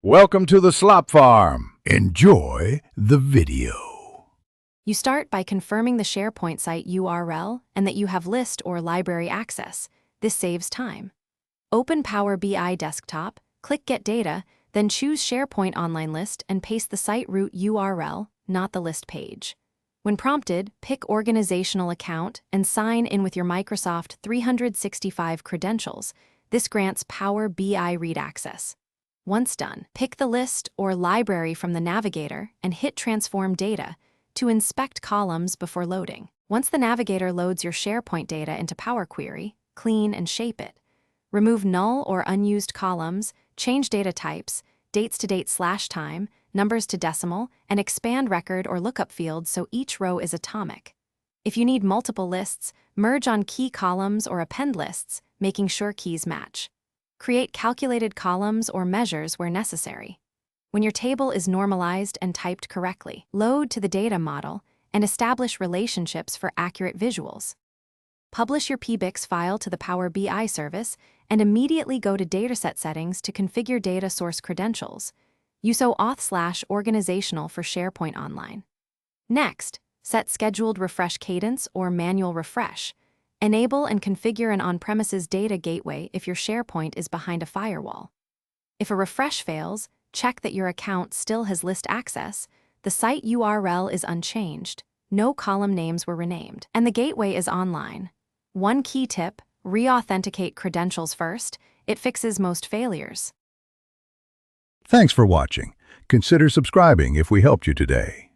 Welcome to the Slop Farm. Enjoy the video. You start by confirming the Sharepoint site URL and that you have list or library access. This saves time. Open Power BI Desktop, click Get Data, then choose SharePoint Online List and paste the site root URL, not the list page. When prompted, pick Organizational Account and sign in with your Microsoft 365 credentials. This grants Power BI read access. Once done, pick the list or library from the navigator and hit Transform Data to inspect columns before loading. Once the navigator loads your SharePoint data into Power Query, clean and shape it. Remove null or unused columns, change data types, dates to date/time, numbers to decimal, and expand record or lookup fields so each row is atomic. If you need multiple lists, merge on key columns or append lists, making sure keys match. Create calculated columns or measures where necessary. When your table is normalized and typed correctly, load to the data model and establish relationships for accurate visuals. Publish your PBIX file to the Power BI service and immediately go to Dataset Settings to configure data source credentials. Use auth/organizational for SharePoint Online. Next, set scheduled refresh cadence or manual refresh. Enable and configure an on-premises data gateway if your SharePoint is behind a firewall. If a refresh fails, check that your account still has list access, the site URL is unchanged, no column names were renamed, and the gateway is online. One key tip: re-authenticate credentials first. It fixes most failures. Thanks for watching. Consider subscribing if we helped you today.